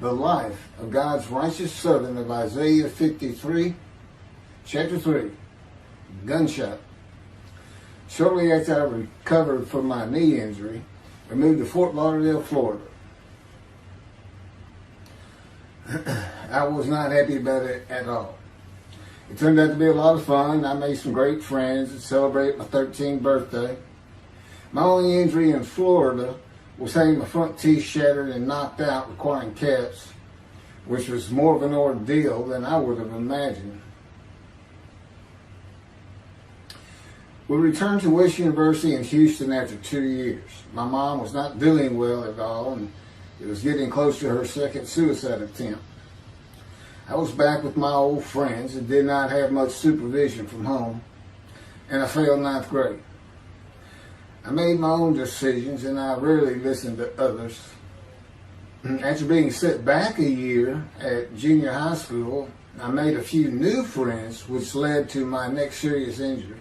the life of God's righteous servant of Isaiah 53, chapter 3, gunshot. Shortly after I recovered from my knee injury, I moved to Fort Lauderdale, Florida. I was not happy about it at all. It turned out to be a lot of fun. I made some great friends and celebrated my 13th birthday. My only injury in Florida was having my front teeth shattered and knocked out, requiring caps, which was more of an ordeal than I would have imagined. We returned to West University in Houston after 2 years. My mom was not doing well at all, and it was getting close to her second suicide attempt. I was back with my old friends and did not have much supervision from home, and I failed ninth grade. I made my own decisions, and I rarely listened to others. After being set back a year at junior high school, I made a few new friends, which led to my next serious injury.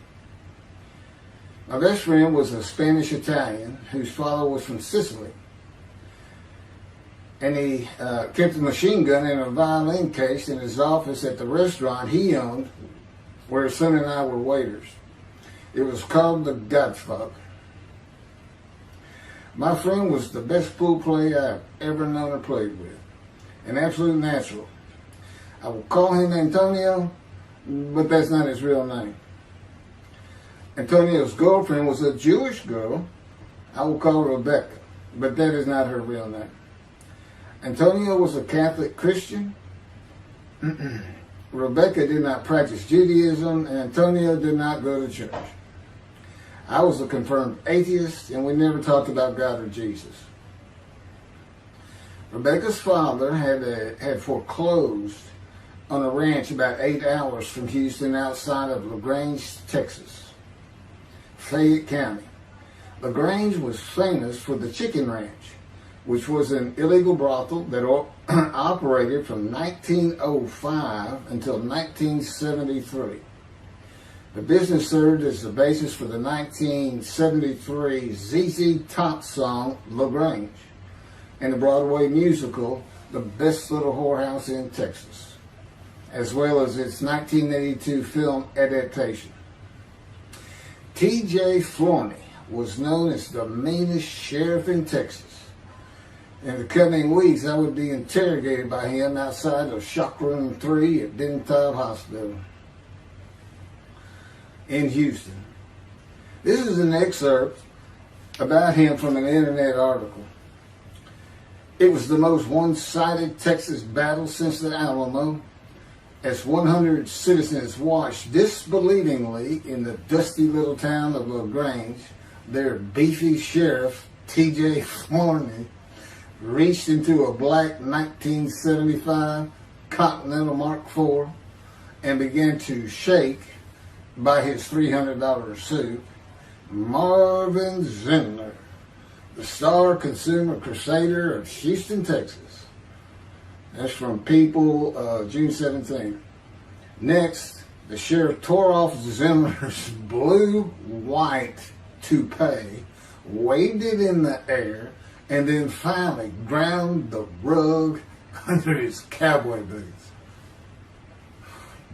My best friend was a Spanish Italian whose father was from Sicily. And he kept a machine gun and a violin case in his office at the restaurant he owned, where his son and I were waiters. It was called The Godfather. My friend was the best pool player I've ever known or played with, an absolute natural. I will call him Antonio, but that's not his real name. Antonio's girlfriend was a Jewish girl. I will call her Rebecca, but that is not her real name. Antonio was a Catholic Christian. Rebecca did not practice Judaism, and Antonio did not go to church. I was a confirmed atheist, and we never talked about God or Jesus. Rebecca's father had foreclosed on a ranch about 8 hours from Houston outside of LaGrange, Texas, Fayette County. LaGrange was famous for the Chicken Ranch, which was an illegal brothel that operated from 1905 until 1973. The business served as the basis for the 1973 ZZ Top song, LaGrange, and the Broadway musical, The Best Little Whorehouse in Texas, as well as its 1982 film adaptation. T.J. Flourney was known as the meanest sheriff in Texas. In the coming weeks, I would be interrogated by him outside of Shock Room 3 at Dental Hospital in Houston. This is an excerpt about him from an internet article. It was the most one-sided Texas battle since the Alamo, as 100 citizens watched disbelievingly in the dusty little town of LaGrange, their beefy sheriff, T.J. Flourney, reached into a black 1975 Continental Mark IV and began to shake by his $300 suit Marvin Zindler, the star consumer crusader of Houston, Texas. That's from People, June 17th. Next, the sheriff tore off Zindler's blue-white toupee, waved it in the air, and then finally ground the rug under his cowboy boots.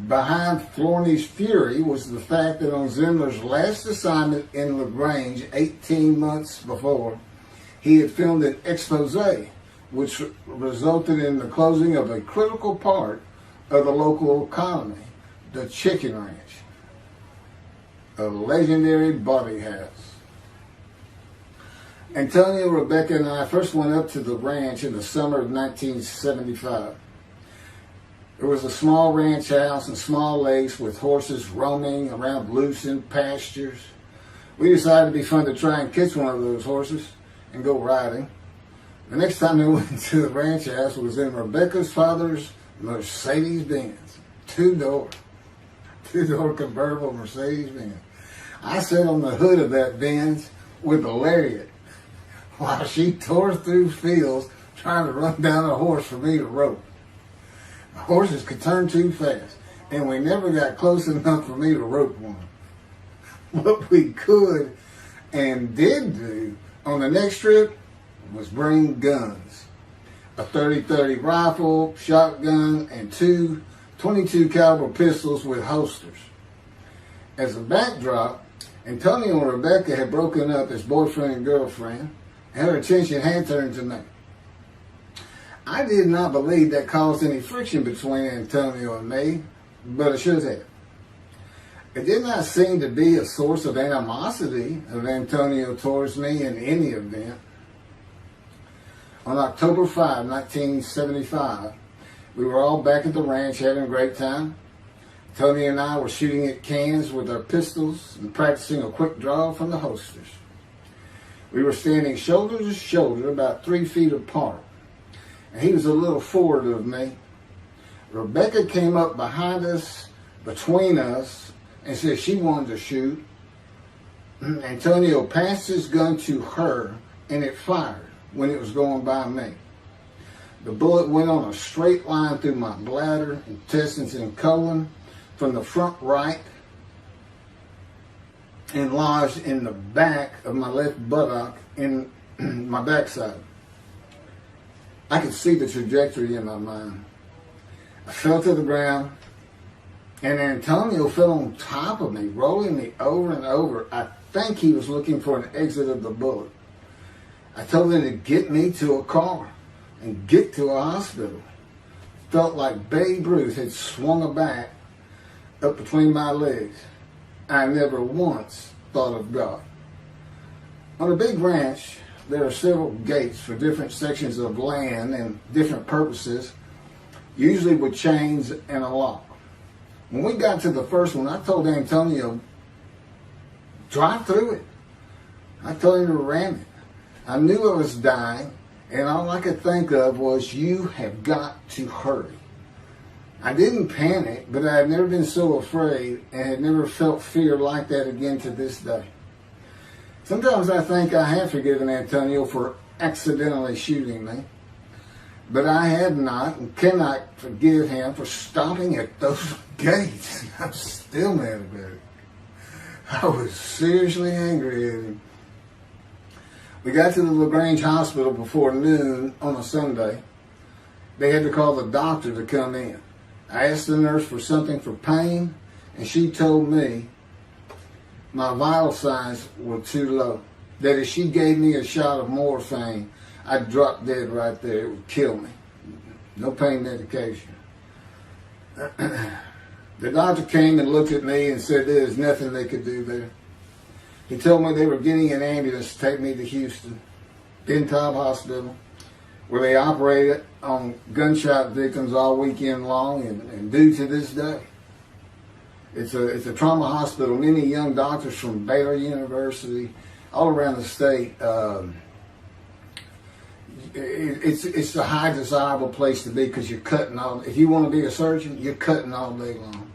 Behind Flourney's fury was the fact that on Zindler's last assignment in LaGrange 18 months before, he had filmed an expose which resulted in the closing of a critical part of the local economy, the Chicken Ranch, a legendary body house. Antonio, Rebecca, and I first went up to the ranch in the summer of 1975. There was a small ranch house and small lakes with horses roaming around loose in pastures. We decided it'd be fun to try and catch one of those horses and go riding. The next time we went to the ranch house was in Rebecca's father's Mercedes-Benz, two-door convertible Mercedes-Benz. I sat on the hood of that Benz with a lariat while she tore through fields trying to run down a horse for me to rope. The horses could turn too fast, and we never got close enough for me to rope one. What we could and did do on the next trip was bring guns. a 30-30 rifle, shotgun, and two 22 caliber pistols with holsters. As a backdrop, Antonio and Rebecca had broken up as boyfriend and girlfriend, and her attention had turned to me. I did not believe that caused any friction between Antonio and me, but it should have. It did not seem to be a source of animosity of Antonio towards me in any event. On October 5, 1975, we were all back at the ranch having a great time. Tony and I were shooting at cans with our pistols and practicing a quick draw from the holsters. We were standing shoulder to shoulder about 3 feet apart, and he was a little forward of me. Rebecca came up behind us, between us, and said she wanted to shoot. Antonio passed his gun to her, and it fired when it was going by me. The bullet went on a straight line through my bladder, intestines, and colon from the front right and lodged in the back of my left buttock in my backside. I could see the trajectory in my mind. I fell to the ground, and Antonio fell on top of me, rolling me over and over. I think he was looking for an exit of the bullet. I told him to get me to a car and get to a hospital. Felt like Babe Ruth had swung a bat up between my legs. I never once thought of God. On a big ranch, there are several gates for different sections of land and different purposes, usually with chains and a lock. When we got to the first one, I told Antonio, drive through it. I told him to ram it. I knew I was dying, and all I could think of was, you have got to hurry. I didn't panic, but I had never been so afraid and had never felt fear like that again to this day. Sometimes I think I have forgiven Antonio for accidentally shooting me, but I have not and cannot forgive him for stopping at those gates. I'm still mad about it. I was seriously angry at him. We got to the LaGrange Hospital before noon on a Sunday. They had to call the doctor to come in. I asked the nurse for something for pain, and she told me my vital signs were too low. That if she gave me a shot of morphine, I'd drop dead right there. It would kill me. No pain medication. The doctor came and looked at me and said there's nothing they could do there. He told me they were getting an ambulance to take me to Houston, Bentob Hospital, where they operated on gunshot victims all weekend long and do to this day. It's a trauma hospital. Many young doctors from Baylor University, all around the state. It's a high desirable place to be because you're cutting all. If you want to be a surgeon, you're cutting all day long.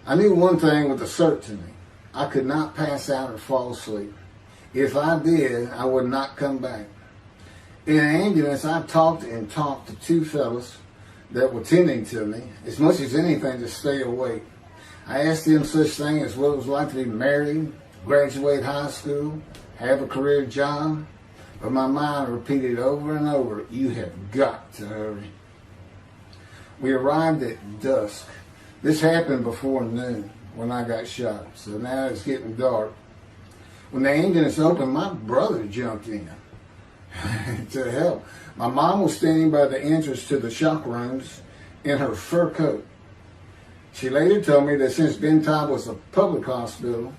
I knew one thing with a certainty. I could not pass out or fall asleep. If I did, I would not come back. In an ambulance, I talked and talked to two fellas that were tending to me, as much as anything to stay awake. I asked them such things as what it was like to be married, graduate high school, have a career job, but my mind repeated over and over, you have got to hurry. We arrived at dusk. This happened before noon when I got shot, so now it's getting dark. When the ambulance opened, my brother jumped in to help. My mom was standing by the entrance to the shock rooms in her fur coat. She later told me that since Bentob was a public hospital,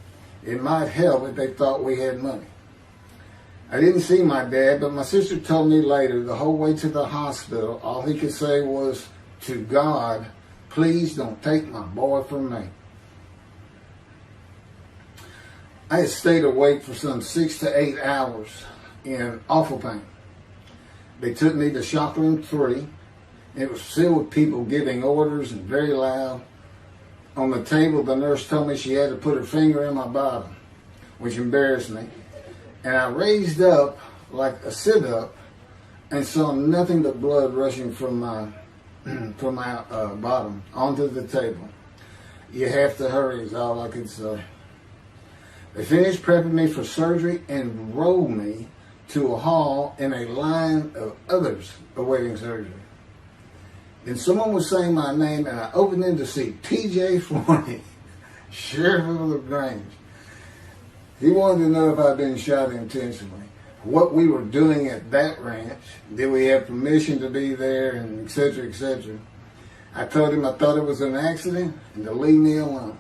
it might help if they thought we had money. I didn't see my dad, but my sister told me later, the whole way to the hospital, all he could say was, to God, please don't take my boy from me. I had stayed awake for some 6 to 8 hours in awful pain. They took me to shock room 3. It was filled with people giving orders and very loud. On the table, the nurse told me she had to put her finger in my bottom, which embarrassed me. And I raised up like a sit-up and saw nothing but blood rushing from my bottom onto the table. You have to hurry is all I could say. They finished prepping me for surgery and rolled me to a hall in a line of others awaiting surgery. Then someone was saying my name, and I opened in to see T.J. Forney, Sheriff of LaGrange. He wanted to know if I'd been shot intentionally, what we were doing at that ranch, did we have permission to be there, and et cetera, et cetera. I told him I thought it was an accident and to leave me alone.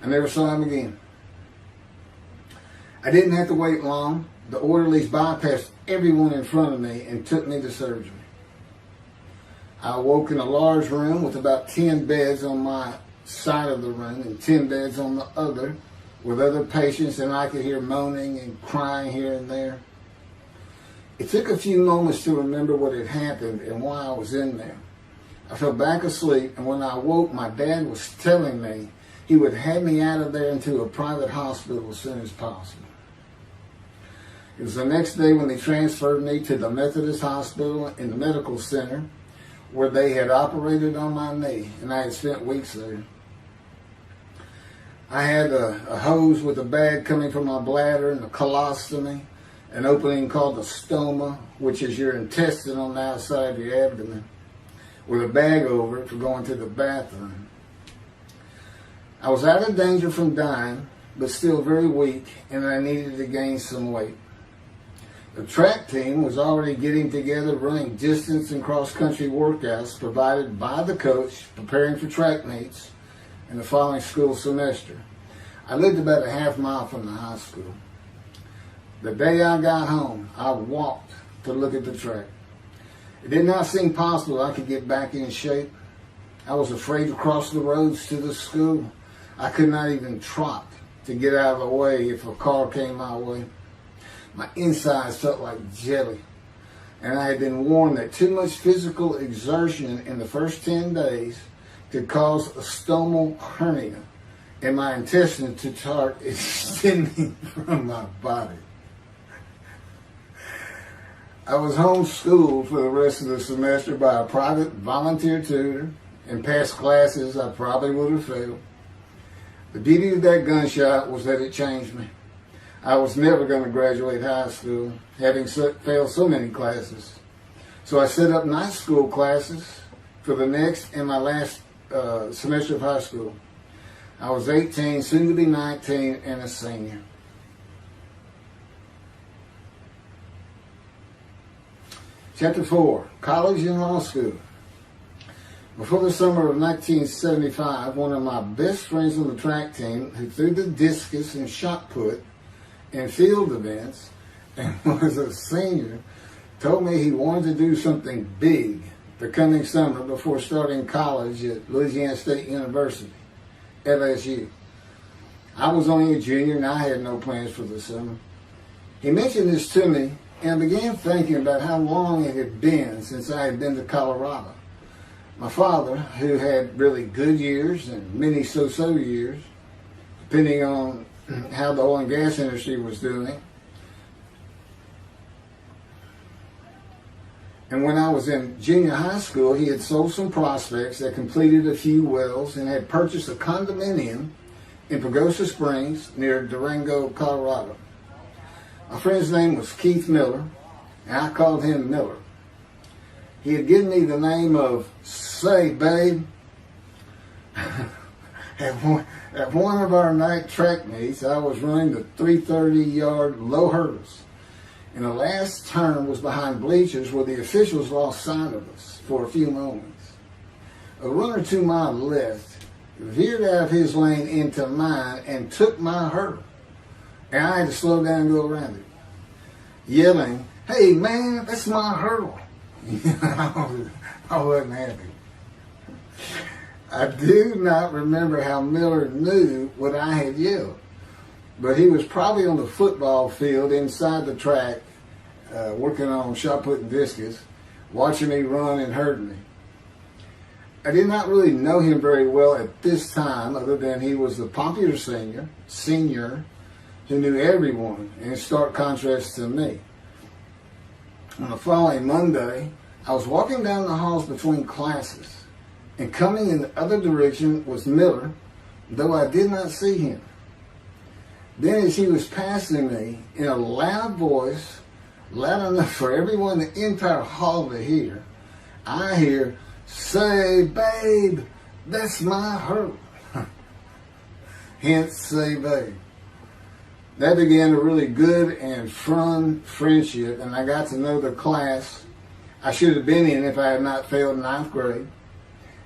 I never saw him again. I didn't have to wait long. The orderlies bypassed everyone in front of me and took me to surgery. I awoke in a large room with about 10 beds on my side of the room and 10 beds on the other, with other patients, and I could hear moaning and crying here and there. It took a few moments to remember what had happened and why I was in there. I fell back asleep, and when I awoke, my dad was telling me he would have me out of there into a private hospital as soon as possible. It was the next day when they transferred me to the Methodist Hospital in the medical center, where they had operated on my knee, and I had spent weeks there. I had a hose with a bag coming from my bladder and a colostomy, an opening called the stoma, which is your intestine on the outside of your abdomen, with a bag over it for going to the bathroom. I was out of danger from dying, but still very weak, and I needed to gain some weight. The track team was already getting together, running distance and cross-country workouts provided by the coach, preparing for track meets in the following school semester. I lived about a half mile from the high school. The day I got home, I walked to look at the track. It did not seem possible I could get back in shape. I was afraid to cross the roads to the school. I could not even trot to get out of the way if a car came my way. My insides felt like jelly, and I had been warned that too much physical exertion in the first 10 days could cause a stomal hernia and my intestines to start extending from my body. I was homeschooled for the rest of the semester by a private volunteer tutor, and passed classes I probably would have failed. The beauty of that gunshot was that it changed me. I was never going to graduate high school, having failed so many classes. So I set up night school classes for the next and my last semester of high school. I was 18, soon to be 19, and a senior. Chapter 4, College and Law School. Before the summer of 1975, one of my best friends on the track team, who threw the discus and shot put in field events and was a senior, told me he wanted to do something big the coming summer before starting college at Louisiana State University, LSU. I was only a junior and I had no plans for the summer. He mentioned this to me, and I began thinking about how long it had been since I had been to Colorado. My father, who had really good years and many so-so years, depending on how the oil and gas industry was doing. And when I was in junior high school, he had sold some prospects that completed a few wells and had purchased a condominium in Pagosa Springs near Durango, Colorado. My friend's name was Keith Miller, and I called him Miller. He had given me the name of Say Babe. At one of our night track meets, I was running the 330-yard low hurdles, and the last turn was behind bleachers where the officials lost sight of us for a few moments. A runner to my left veered out of his lane into mine and took my hurdle, and I had to slow down and go around it, yelling, "Hey man, that's my hurdle." I wasn't happy. I do not remember how Miller knew what I had yelled, but he was probably on the football field inside the track, working on shot put and discus, watching me run and hurting me. I did not really know him very well at this time, other than he was the popular senior who knew everyone, in stark contrast to me. On the following Monday, I was walking down the halls between classes, and coming in the other direction was Miller, though I did not see him. Then as he was passing me, in a loud voice, loud enough for everyone in the entire hall to hear, I hear, "Say, babe, that's my hurt." Hence, say, babe. That began a really good and fun friendship, and I got to know the class I should have been in if I had not failed ninth grade.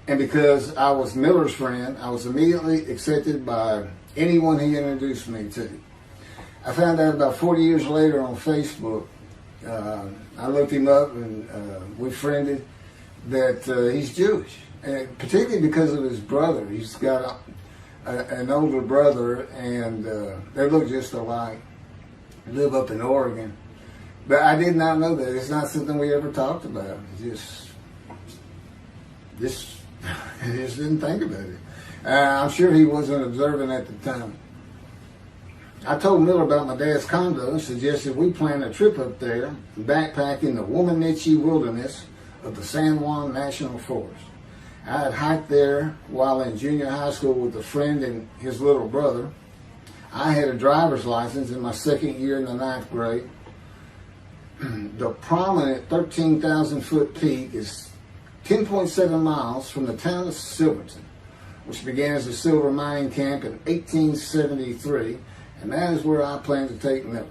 And because I was Miller's friend, I was immediately accepted by anyone he introduced me to. I found out about 40 years later on Facebook. I looked him up and we friended that he's Jewish, and particularly because of his brother. He's got an older brother, and they look just alike. Live up in Oregon. But I did not know that. It's not something we ever talked about. Just didn't think about it. I'm sure he wasn't observant at the time. I told Miller about my dad's condo and suggested we plan a trip up there, backpack in the Womanichi wilderness of the San Juan National Forest. I had hiked there while in junior high school with a friend and his little brother. I had a driver's license in my second year in the ninth grade. The prominent 13,000 foot peak is 10.7 miles from the town of Silverton, which began as a silver mining camp in 1873, and that is where I plan to take Miller.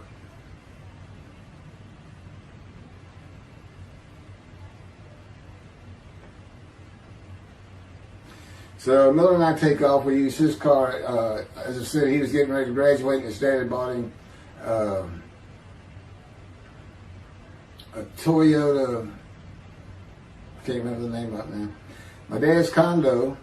So Miller and I take off. We use his car. As I said, he was getting ready to graduate, and his dad had bought him a Toyota. I can't remember the name right now. My dad's condo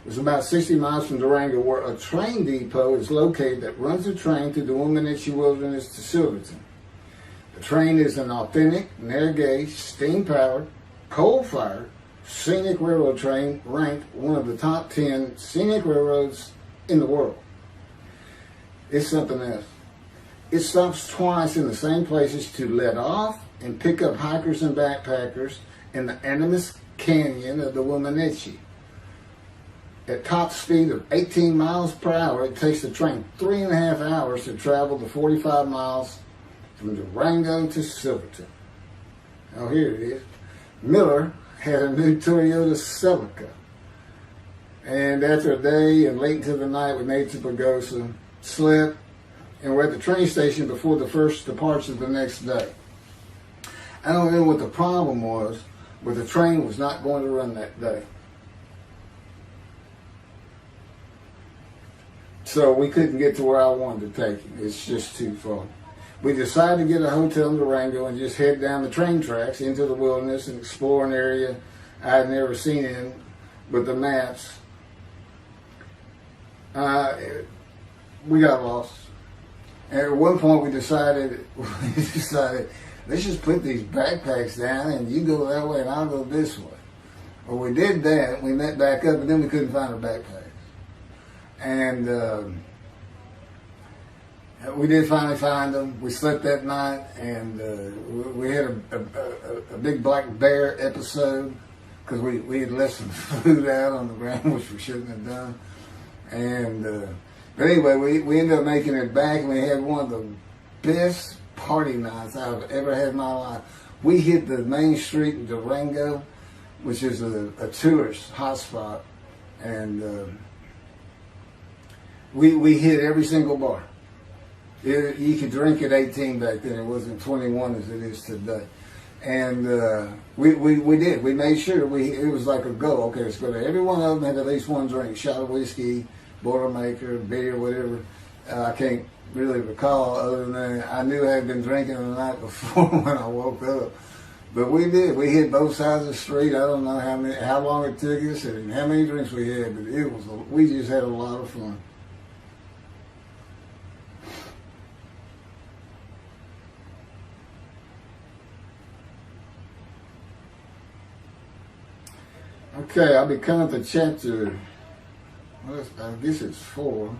was about 60 miles from Durango, where a train depot is located that runs a train through the Womanichi Wilderness to Silverton. The train is an authentic, narrow-gauge, steam-powered, coal-fired, scenic railroad train ranked one of the top 10 scenic railroads in the world. It's something else. It stops twice in the same places to let off and pick up hikers and backpackers in the Animas Canyon of the Womanichi. At top speed of 18 miles per hour, it takes the train 3.5 hours to travel the 45 miles from Durango to Silverton. Oh, here it is. Miller had a new Toyota Celica. And after a day and late into the night, we made it to Pagosa, slept, and we're at the train station before the first departure the next day. I don't know what the problem was, but the train was not going to run that day. So we couldn't get to where I wanted to take him. It's just too far. We decided to get a hotel in Durango and just head down the train tracks into the wilderness and explore an area I had never seen in with the maps. We got lost. And at one point we decided, let's just put these backpacks down and you go that way and I'll go this way. Well, we did that. We met back up, and then we couldn't find our backpacks. And we did finally find them. We slept that night, and we had a big black bear episode because we had left some food out on the ground, which we shouldn't have done. And but anyway, we ended up making it back, and we had one of the best party nights I've ever had in my life. We hit the main street in Durango, which is a tourist hotspot, and we hit every single bar. You could drink at 18 back then. It wasn't 21 as it is today. And we did. We made sure it was like a go. Okay, let's go to every one of them had at least one drink, shot of whiskey, Boilermaker, beer, whatever. I can't really recall other than I knew I had been drinking the night before when I woke up. But we did. We hit both sides of the street. I don't know how long it took us and how many drinks we had, but we just had a lot of fun. Okay, I'll be coming to chapter, well, I guess it's 4.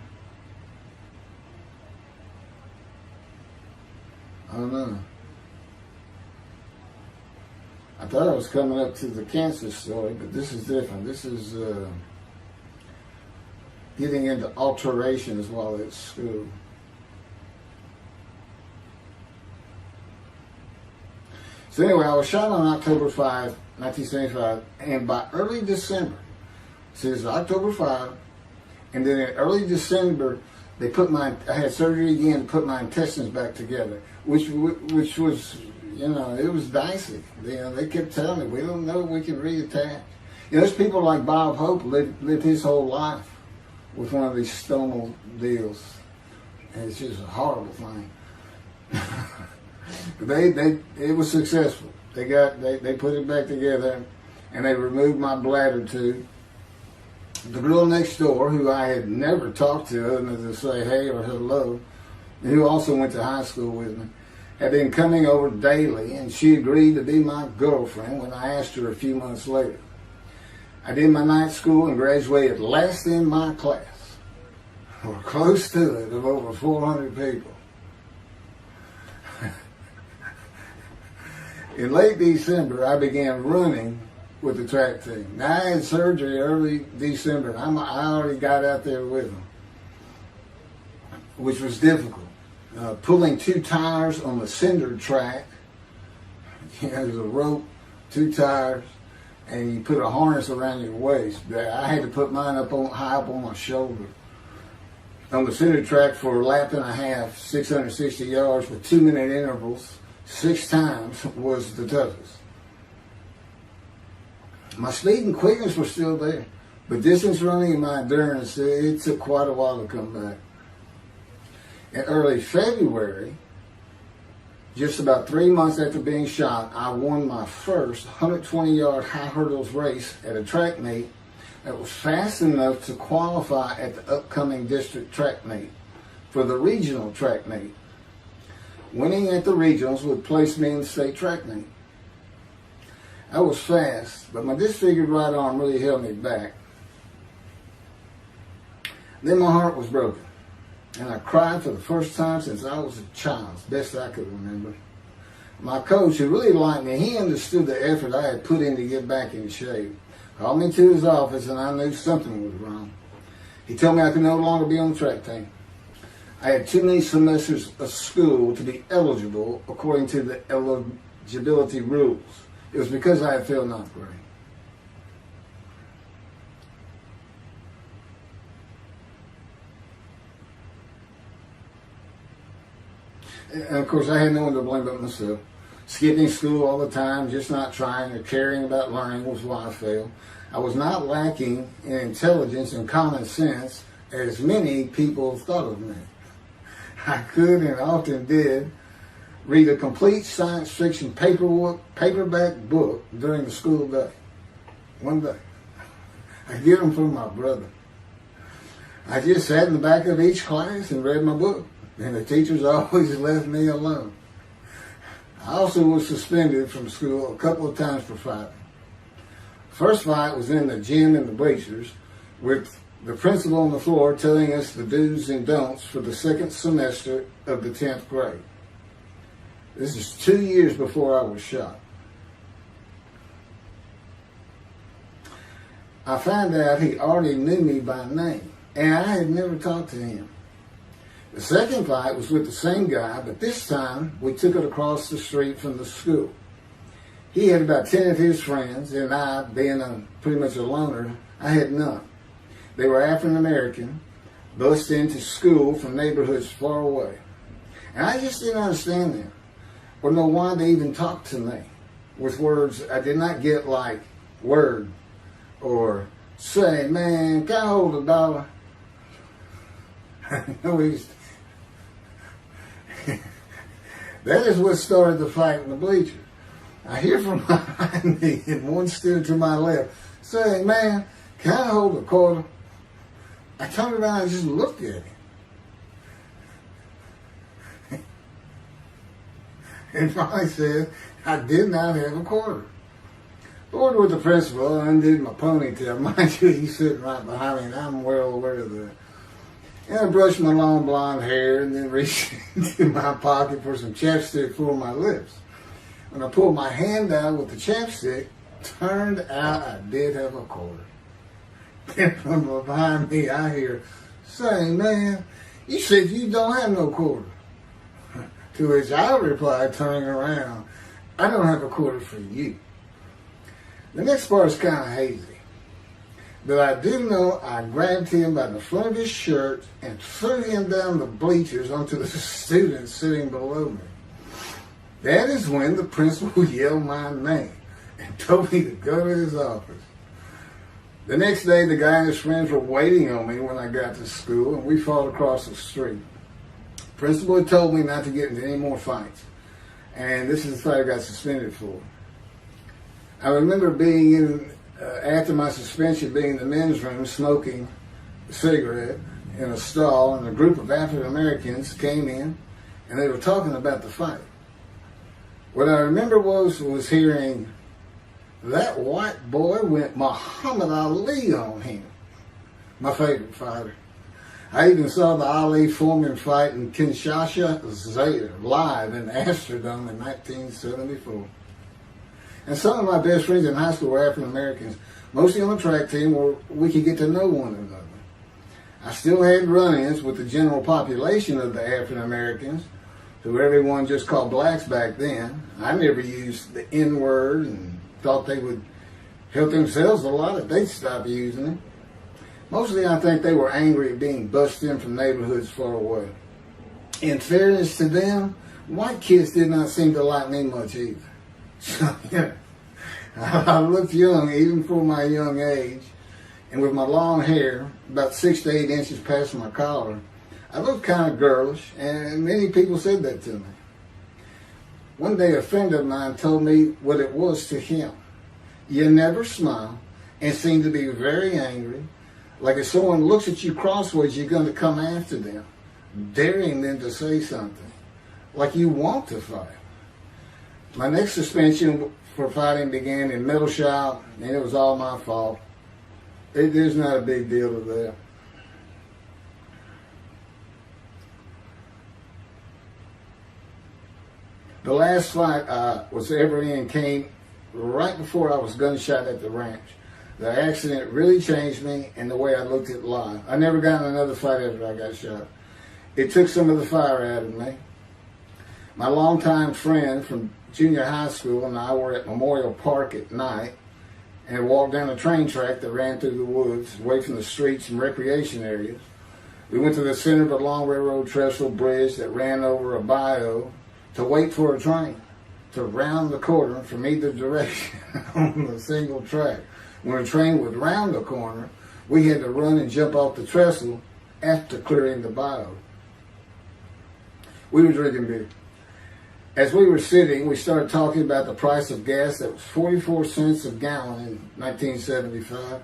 I don't know. I thought I was coming up to the cancer story, but this is different. This is getting into alterations while at school. So anyway, I was shot on October 5, 1975, and by early December, so it was October 5, and then in early December, I had surgery again to put my intestines back together, which was, it was dicey. They kept telling me, we don't know if we can reattach. There's people like Bob Hope lived his whole life with one of these stonal deals. And it's just a horrible thing. It was successful. They put it back together, and they removed my bladder tube. The girl next door, who I had never talked to other than to say hey or hello, and who also went to high school with me, had been coming over daily, and she agreed to be my girlfriend when I asked her a few months later. I did my night school and graduated last in my class, or close to it, of over 400 people. In late December, I began running with the track team. Now, I had surgery early December. I already got out there with them, which was difficult. Pulling 2 tires on the cinder track. There's a rope, 2 tires, and you put a harness around your waist. I had to put mine high up on my shoulder. On the cinder track for a lap and a half, 660 yards with 2-minute intervals, 6 times was the toughest. My speed and quickness were still there, but distance running and my endurance, it took quite a while to come back. In early February, just about 3 months after being shot, I won my first 120-yard high hurdles race at a track meet that was fast enough to qualify at the upcoming district track meet for the regional track meet. Winning at the regionals would place me in the state track meet. I was fast, but my disfigured right arm really held me back. Then my heart was broken, and I cried for the first time since I was a child, as best I could remember. My coach, who really liked me, he understood the effort I had put in to get back in shape. Called me to his office, and I knew something was wrong. He told me I could no longer be on the track team. I had too many semesters of school to be eligible according to the eligibility rules. It was because I had failed 9th grade. And of course, I had no one to blame but myself. Skipping school all the time, just not trying or caring about learning was why I failed. I was not lacking in intelligence and common sense, as many people thought of me. I could and often did read a complete science fiction paperback book during the school day. One day. I get them from my brother. I just sat in the back of each class and read my book, and the teachers always left me alone. I also was suspended from school a couple of times for fighting. First fight was in the gym in the bleachers with the principal on the floor telling us the do's and don'ts for the second semester of the 10th grade. This is 2 years before I was shot. I found out he already knew me by name, and I had never talked to him. The second fight was with the same guy, but this time we took it across the street from the school. He had about 10 of his friends, and I, being pretty much a loner, I had none. They were African American, bused into school from neighborhoods far away. And I just didn't understand them, or know why they even talked to me with words I did not get, like word, or say, man, can I hold $1? That is what started the fight in the bleachers. I hear from behind me, and one stood to my left, saying, man, can I hold $1? I turned around and just looked at him. And finally said, I did not have $1. Bored with the principal, I undid my ponytail. Mind you, he's sitting right behind me, and I'm well aware of that. And I brushed my long blonde hair and then reached into my pocket for some chapstick for my lips. When I pulled my hand out with the chapstick, turned out I did have a quarter. Then from behind me, I hear, "Say, man, you said you don't have no quarter." To which I replied, turning around, "I don't have a quarter for you." The next part is kind of hazy. But I do know I grabbed him by the front of his shirt and threw him down the bleachers onto the students sitting below me. That is when the principal yelled my name and told me to go to his office. The next day, the guy and his friends were waiting on me when I got to school, and we fought across the street. The principal had told me not to get into any more fights, and this is the fight I got suspended for. I remember being after my suspension, being in the men's room smoking a cigarette in a stall, and a group of African Americans came in, and they were talking about the fight. What I remember was hearing, "That white boy went Muhammad Ali on him." My favorite fighter. I even saw the Ali Foreman fight in Kinshasa, Zaire, live in Amsterdam in 1974. And some of my best friends in high school were African Americans, mostly on the track team where we could get to know one another. I still had run-ins with the general population of the African Americans, who everyone just called blacks back then. I never used the N-word and thought they would help themselves a lot if they'd stop using it. Mostly I think they were angry at being bussed in from neighborhoods far away. In fairness to them, white kids did not seem to like me much either. So, yeah, I looked young even for my young age, and with my long hair, about 6 to 8 inches past my collar, I looked kind of girlish, and many people said that to me. One day a friend of mine told me what it was to him. You never smile and seem to be very angry, like if someone looks at you crossways, you're going to come after them, daring them to say something, like you want to fight. My next suspension for fighting began in middle shop, and it was all my fault. There's not a big deal to that. The last fight I was ever in came right before I was gunshot at the ranch. The accident really changed me and the way I looked at life. I never got in another fight after I got shot. It took some of the fire out of me. My longtime friend from junior high school and I were at Memorial Park at night and walked down a train track that ran through the woods, away from the streets and recreation areas. We went to the center of a long railroad trestle bridge that ran over a bayou to wait for a train to round the corner from either direction on a single track. When a train would round the corner, we had to run and jump off the trestle after clearing the bayou. We were drinking beer. As we were sitting, we started talking about the price of gas that was 44 cents a gallon in 1975.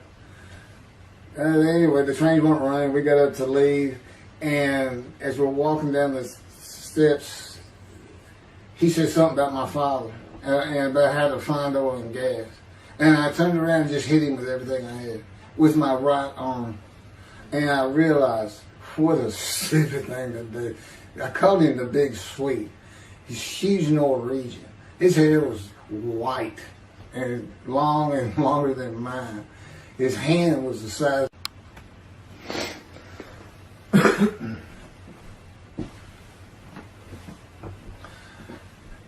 Anyway, the trains weren't running. We got up to leave, and as we're walking down the steps, he said something about my father and about how to find oil and gas. And I turned around and just hit him with everything I had, with my right arm. And I realized, what a stupid thing to do. I called him the Big Sweet. He's huge Norwegian. His hair was white and long and longer than mine. His hand was the size.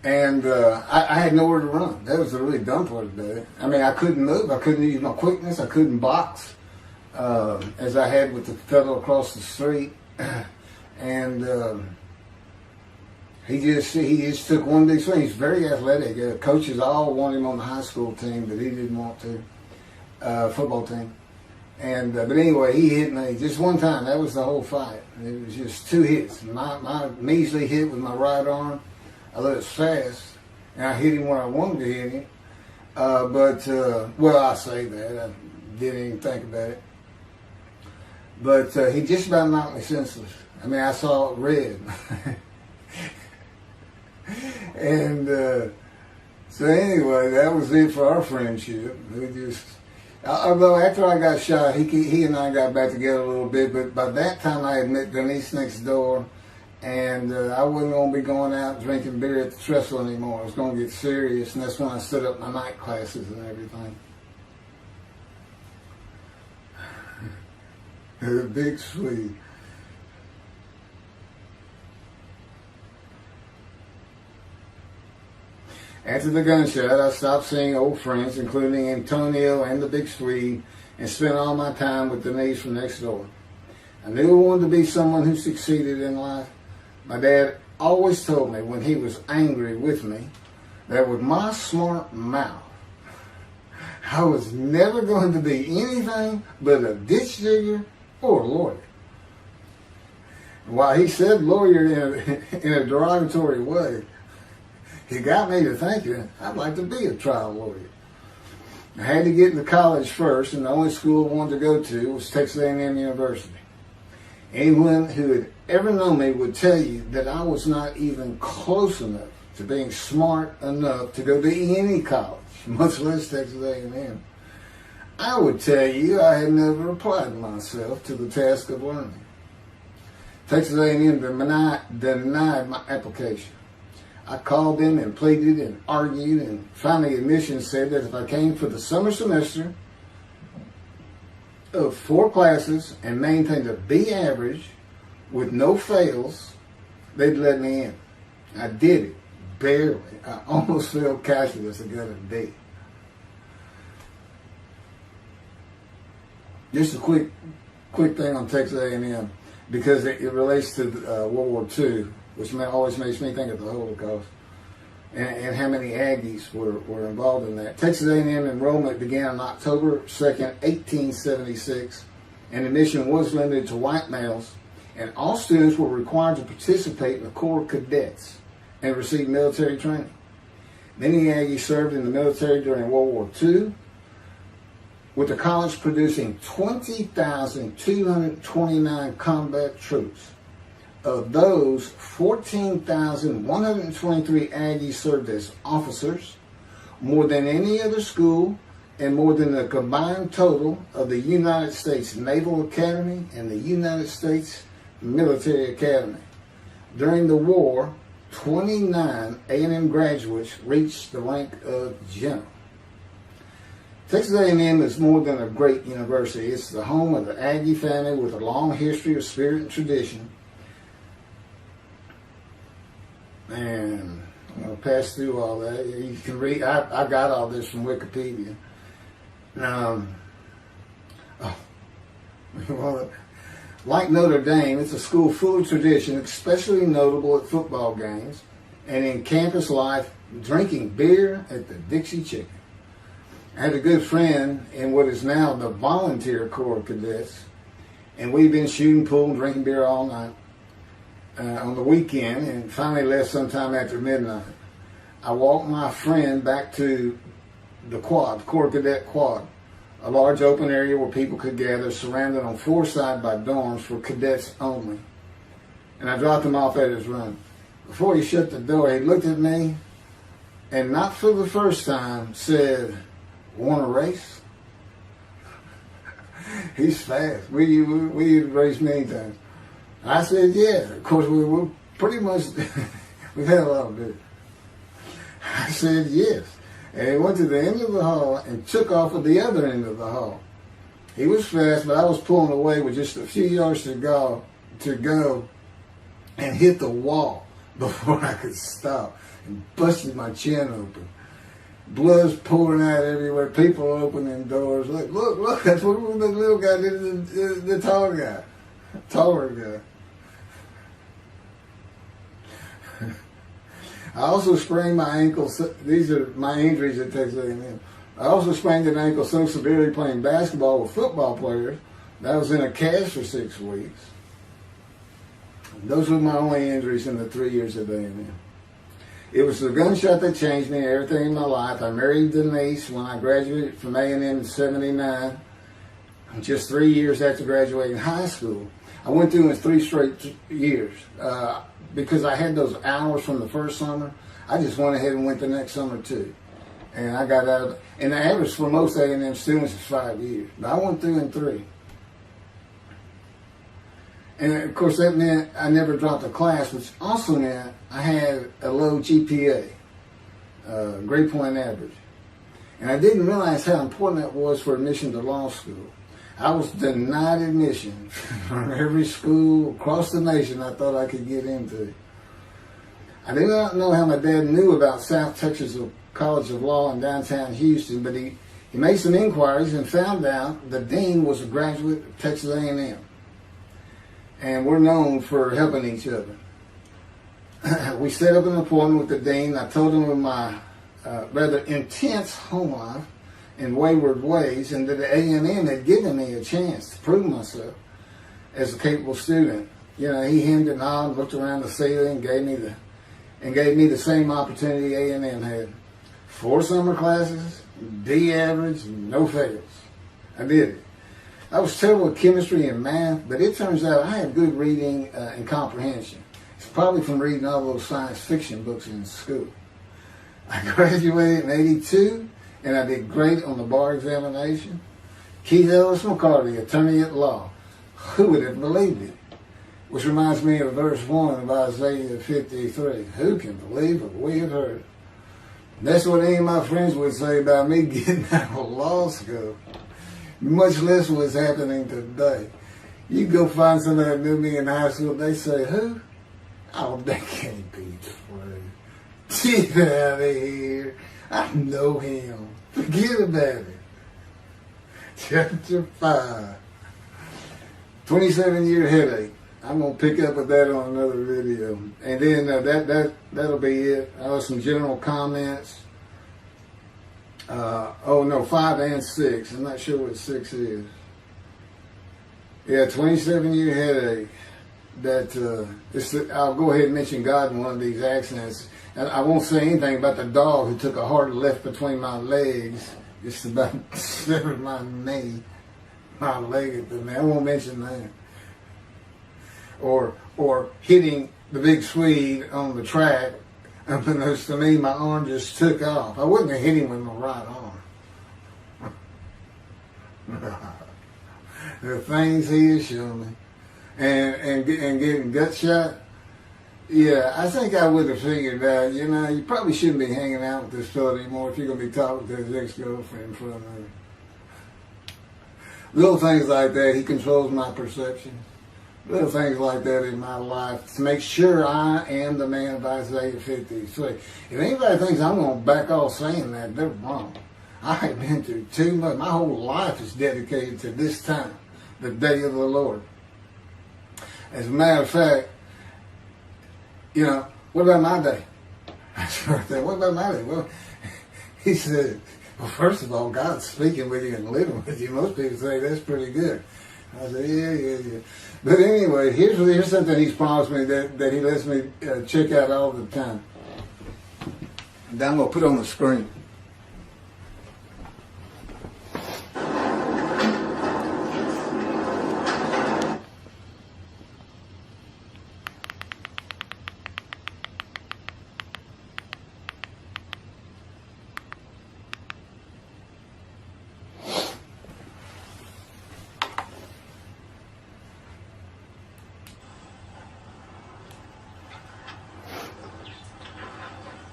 And I had nowhere to run. That was the really dumb part about it. I mean, I couldn't move. I couldn't use my quickness. I couldn't box as I had with the fellow across the street. And he just took one big swing. He's very athletic. Coaches all want him on the high school team, but he didn't want to. Football team. And but anyway, he hit me just one time. That was the whole fight. It was just 2 hits. My measly hit with my right arm. I let it fast, and I hit him where I wanted to hit him. Well, I say that. I didn't even think about it. But he just about knocked me senseless. I mean, I saw red. And so anyway, that was it for our friendship. Although after I got shot, he and I got back together a little bit, but by that time I had met Denise next door, And I wasn't going to be going out drinking beer at the trestle anymore. I was going to get serious, and that's when I set up my night classes and everything. The big Swede. After the gunshot, I stopped seeing old friends, including Antonio and the big Swede, and spent all my time with Denise from next door. I knew I wanted to be someone who succeeded in life. My dad always told me when he was angry with me that with my smart mouth, I was never going to be anything but a ditch digger or a lawyer. While he said lawyer in a derogatory way, he got me to thinking I'd like to be a trial lawyer. I had to get into college first, and the only school I wanted to go to was Texas A&M University. Anyone who had ever known me would tell you that I was not even close enough to being smart enough to go to any college, much less Texas A&M. I would tell you I had never applied myself to the task of learning. Texas A&M denied my application. I called them and pleaded and argued, and finally admissions said that if I came for the summer semester of 4 classes and maintained a B average with no fails, they'd let me in. I did it, barely. I almost failed calculus and got a D. Just a quick thing on Texas A&M, because it relates to World War II, which always makes me think of the Holocaust, and how many Aggies were involved in that. Texas A&M enrollment began on October 2nd, 1876, and admission was limited to white males, and all students were required to participate in the Corps of Cadets and receive military training. Many Aggies served in the military during World War II, with the college producing 20,229 combat troops. Of those, 14,123 Aggies served as officers, more than any other school, and more than the combined total of the United States Naval Academy and the United States Military Academy. During the war, 29 A&M graduates reached the rank of general. Texas A&M is more than a great university. It's the home of the Aggie family with a long history of spirit and tradition. And I'm going to pass through all that. You can read, I got all this from Wikipedia. Like Notre Dame, it's a school full of tradition, especially notable at football games and in campus life, drinking beer at the Dixie Chicken. I had a good friend in what is now the Volunteer Corps of Cadets, and we've been shooting pool and drinking beer all night on the weekend, and finally left sometime after midnight. I walked my friend back to the quad, Corps Cadet Quad, a large open area where people could gather, surrounded on 4 sides by dorms for cadets only. And I dropped him off at his room. Before he shut the door, he looked at me, and not for the first time, said, "Want to race?" He's fast. We raced many times. I said, yeah. Of course, we were pretty much, we've had a lot of beer. I said, yes. And he went to the end of the hall and took off at the other end of the hall. He was fast, but I was pulling away with just a few yards to go and hit the wall before I could stop and busted my chin open. Blood's pouring out everywhere. People opening doors. Look, that's what the little guy did to the taller guy. I also sprained my ankle. These are my injuries at Texas A&M. I also sprained an ankle so severely playing basketball with football players that I was in a cast for 6 weeks. Those were my only injuries in the 3 years at A&M. It was the gunshot that changed me and everything in my life. I married Denise when I graduated from A&M in '79, just 3 years after graduating high school. I went through in 3 straight years. Because I had those hours from the first summer, I just went ahead and went the next summer too. And I got out, and the average for most A&M students is 5 years. But I went through in 3. And of course that meant I never dropped a class, which also meant I had a low GPA, grade point average. And I didn't realize how important that was for admission to law school. I was denied admission from every school across the nation I thought I could get into. I do not know how my dad knew about South Texas College of Law in downtown Houston, but he made some inquiries and found out the dean was a graduate of Texas A&M. And we're known for helping each other. We set up an appointment with the dean. I told him of my rather intense home life and wayward ways, and that the A&M had given me a chance to prove myself as a capable student. You know, he hemmed and hawed, looked around the ceiling, and gave me the same opportunity A&M had. 4 summer classes, D average, no fails. I did it. I was terrible at chemistry and math, but it turns out I had good reading and comprehension. It's probably from reading all those science fiction books in school. I graduated in '82, and I did great on the bar examination. Keith Ellis McCarty, attorney at law. Who would have believed it? Which reminds me of verse 1 of Isaiah 53. Who can believe what we have heard? That's what any of my friends would say about me getting out of law school. Much less what's happening today. You go find somebody that knew me in high school, they say, who? Oh, that can't be true. Get out of here. I know him. Forget about it. Chapter 5. 27-year headache. I'm going to pick up with that on another video. And then that'll be it. Some general comments. 5 and 6. I'm not sure what 6 is. Yeah, 27-year headache. I'll go ahead and mention God in one of these accidents. And I won't say anything about the dog who took a hard left between my legs, just about severed my knee, my leg at the knee. I won't mention that. Or hitting the big Swede on the track. Unbeknownst to me, my arm just took off. I wouldn't have hit him with my right arm. The things he has shown me. And getting gut shot. Yeah, I think I would have figured out, you probably shouldn't be hanging out with this fellow anymore if you're going to be talking to his ex-girlfriend in front of her. Little things like that, he controls my perception. Little things like that in my life to make sure I am the man of Isaiah 53. If anybody thinks I'm going to back off saying that, they're wrong. I have been through too much. My whole life is dedicated to this time, the day of the Lord. As a matter of fact, what about my day? What about my day? Well, he said, well, first of all, God's speaking with you and living with you. Most people say that's pretty good. I said, yeah. But anyway, here's something he's promised me that he lets me check out all the time. And I'm going to put on the screen.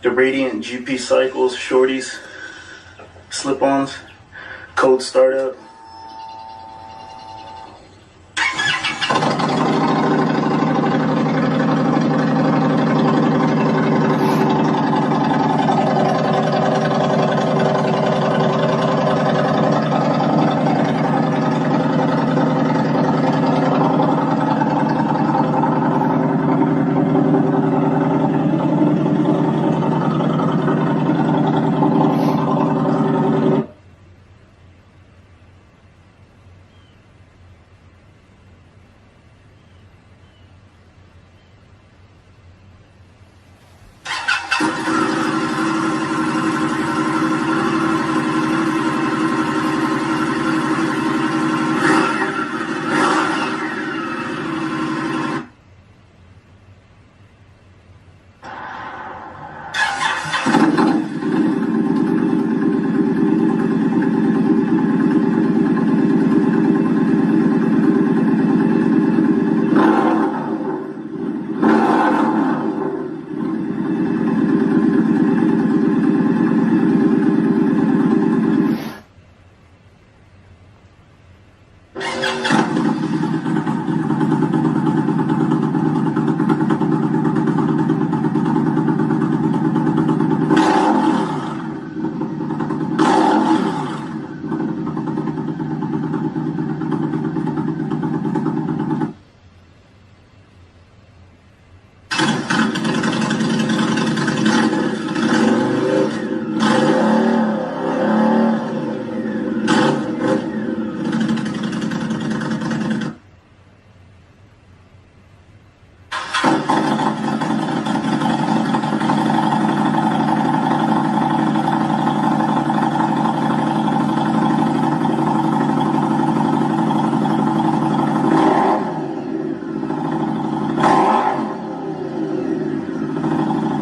The Radiant GP Cycles, Shorties, Slip-Ons, Code Startup.